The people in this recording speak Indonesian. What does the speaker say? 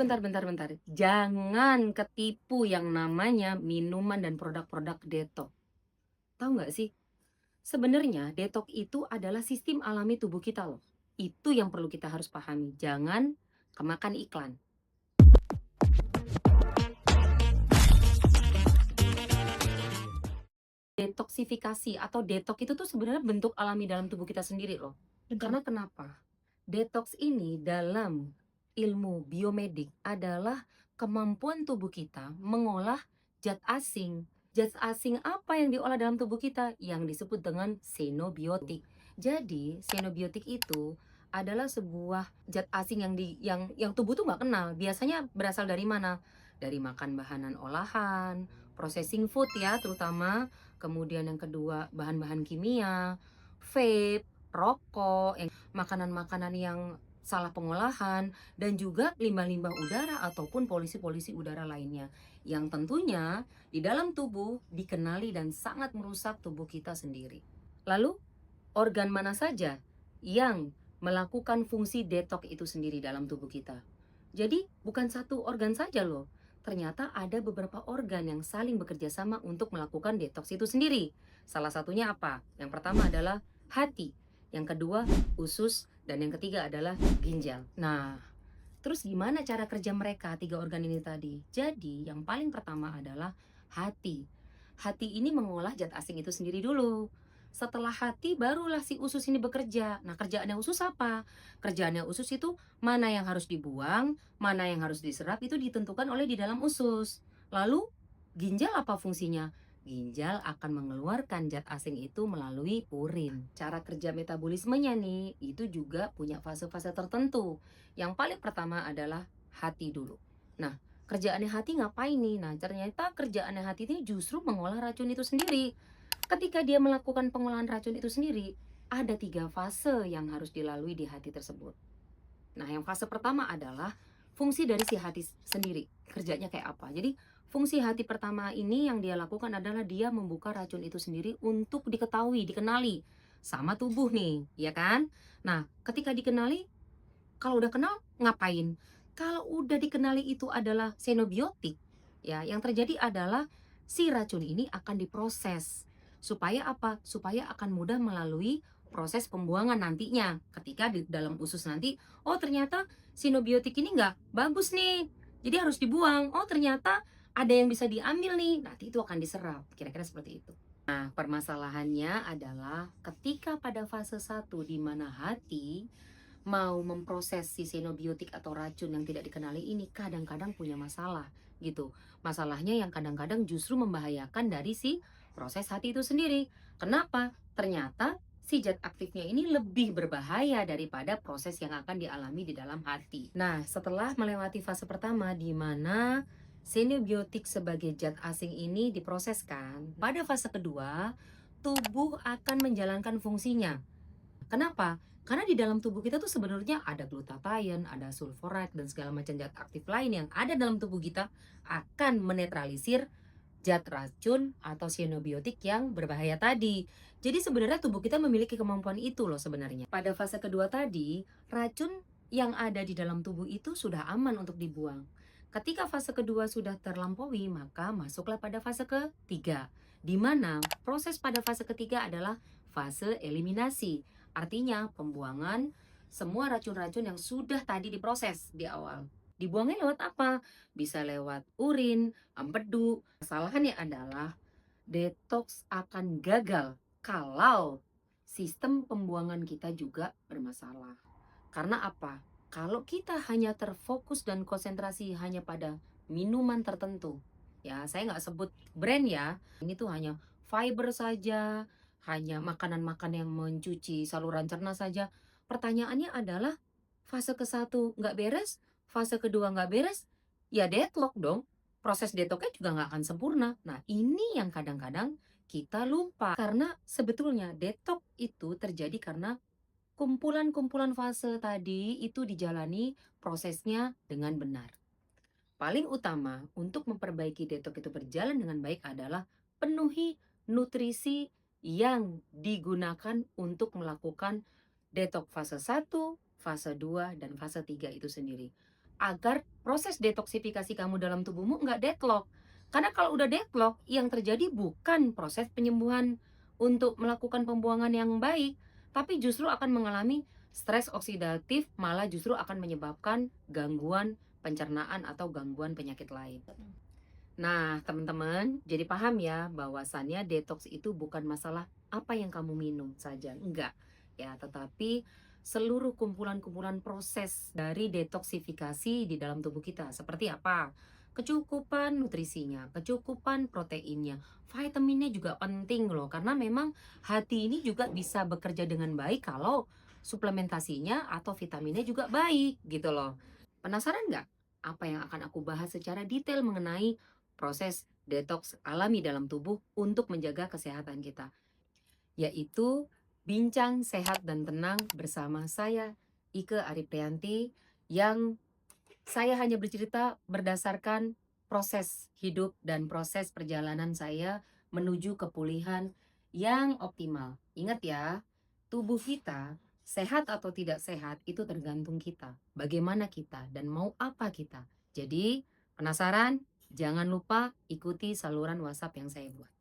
bentar. Jangan ketipu yang namanya minuman dan produk-produk detox. Tahu nggak sih? Sebenarnya detox itu adalah sistem alami tubuh kita loh. Itu yang perlu kita harus pahami. Jangan kemakan iklan. Detoksifikasi atau detox itu tuh sebenarnya bentuk alami dalam tubuh kita sendiri loh. Betul. Karena kenapa? Detox ini dalam ilmu biomedik adalah kemampuan tubuh kita mengolah zat asing. Zat asing apa yang diolah dalam tubuh kita? Yang disebut dengan xenobiotik. Jadi, xenobiotik itu adalah sebuah zat asing yang tubuh tuh nggak kenal. Biasanya berasal dari mana? Dari makan bahanan olahan, processing food ya terutama. Kemudian yang kedua, bahan-bahan kimia, vape, rokok, makanan-makanan yang salah pengolahan, dan juga limbah-limbah udara ataupun polusi-polusi udara lainnya yang tentunya di dalam tubuh dikenali dan sangat merusak tubuh kita sendiri. Lalu, organ mana saja yang melakukan fungsi detox itu sendiri dalam tubuh kita? Jadi, bukan satu organ saja loh. Ternyata ada beberapa organ yang saling bekerja sama untuk melakukan detox itu sendiri. Salah satunya apa? Yang pertama adalah hati, yang kedua usus, dan yang ketiga adalah ginjal. Nah, terus gimana cara kerja mereka tiga organ ini tadi? Jadi, yang paling pertama adalah hati. Hati ini mengolah zat asing itu sendiri dulu. Setelah hati barulah si usus ini bekerja. Nah, kerjaannya usus apa? Kerjaannya usus itu mana yang harus dibuang, mana yang harus diserap itu ditentukan oleh di dalam usus. Lalu ginjal apa fungsinya? Ginjal akan mengeluarkan zat asing itu melalui urin. Cara kerja metabolismenya nih, itu juga punya fase-fase tertentu. Yang paling pertama adalah hati dulu. Nah, kerjaannya hati ngapain nih? Nah, ternyata kerjaannya hati ini justru mengolah racun itu sendiri. Ketika dia melakukan pengolahan racun itu sendiri, ada tiga fase yang harus dilalui di hati tersebut. Nah, yang fase pertama adalah fungsi dari si hati sendiri. Kerjanya kayak apa? Jadi, fungsi hati pertama ini yang dia lakukan adalah dia membuka racun itu sendiri untuk diketahui, dikenali sama tubuh nih, ya kan? Nah, ketika dikenali, kalau udah kenal ngapain? Kalau udah dikenali itu adalah xenobiotik, ya, yang terjadi adalah si racun ini akan diproses. Supaya apa? Supaya akan mudah melalui proses pembuangan nantinya. Ketika di dalam usus nanti, oh ternyata xenobiotik ini nggak bagus nih. Jadi harus dibuang. Oh ternyata ada yang bisa diambil nih. Nanti itu akan diserap. Kira-kira seperti itu. Nah, permasalahannya adalah ketika pada fase satu di mana hati mau memproses si xenobiotik atau racun yang tidak dikenali ini kadang-kadang punya masalah gitu. Masalahnya yang kadang-kadang justru membahayakan dari si proses hati itu sendiri. Kenapa? Ternyata si zat aktifnya ini lebih berbahaya daripada proses yang akan dialami di dalam hati. Nah, setelah melewati fase pertama di mana xenobiotik sebagai zat asing ini diproseskan, pada fase kedua tubuh akan menjalankan fungsinya. Kenapa? Karena di dalam tubuh kita tuh sebenarnya ada glutathione, ada sulforide, dan segala macam zat aktif lain yang ada dalam tubuh kita akan menetralisir zat racun atau xenobiotik yang berbahaya tadi. Jadi sebenarnya tubuh kita memiliki kemampuan itu loh sebenarnya. Pada fase kedua tadi, racun yang ada di dalam tubuh itu sudah aman untuk dibuang. Ketika fase kedua sudah terlampaui, maka masuklah pada fase ketiga, di mana proses pada fase ketiga adalah fase eliminasi. Artinya pembuangan semua racun-racun yang sudah tadi diproses di awal. Dibuangnya lewat apa? Bisa lewat urin, empedu. Kesalahannya adalah detox akan gagal kalau sistem pembuangan kita juga bermasalah. Karena apa? Kalau kita hanya terfokus dan konsentrasi hanya pada minuman tertentu, ya saya nggak sebut brand ya, ini tuh hanya fiber saja, hanya makanan-makanan yang mencuci saluran cerna saja. Pertanyaannya adalah fase ke satu nggak beres, fase kedua nggak beres, ya deadlock dong. Proses detoxnya juga nggak akan sempurna. Nah ini yang kadang-kadang kita lupa. Karena sebetulnya detox itu terjadi karena kumpulan-kumpulan fase tadi itu dijalani prosesnya dengan benar. Paling utama untuk memperbaiki detox itu berjalan dengan baik adalah penuhi nutrisi yang digunakan untuk melakukan detox fase satu, fase 2, dan fase 3 itu sendiri. agar proses detoksifikasi kamu dalam tubuhmu nggak deadlock. Karena kalau udah deadlock, yang terjadi bukan proses penyembuhan untuk melakukan pembuangan yang baik, tapi justru akan mengalami stres oksidatif, malah justru akan menyebabkan gangguan pencernaan atau gangguan penyakit lain. Nah, teman-teman, jadi paham ya bahwasannya detox itu bukan masalah apa yang kamu minum saja, enggak. Ya, tetapi seluruh kumpulan-kumpulan proses dari detoksifikasi di dalam tubuh kita. Seperti apa? Kecukupan nutrisinya, kecukupan proteinnya, vitaminnya juga penting loh. Karena memang hati ini juga bisa bekerja dengan baik kalau suplementasinya atau vitaminnya juga baik gitu loh. Penasaran nggak? Apa yang akan aku bahas secara detail mengenai proses detox alami dalam tubuh untuk menjaga kesehatan kita, yaitu Bincang Sehat dan Tenang bersama saya, Ike Ariprianti, yang saya hanya bercerita berdasarkan proses hidup dan proses perjalanan saya menuju kepulihan yang optimal. Ingat ya, tubuh kita sehat atau tidak sehat itu tergantung kita. Bagaimana kita dan mau apa kita. Jadi, penasaran? Jangan lupa ikuti saluran WhatsApp yang saya buat.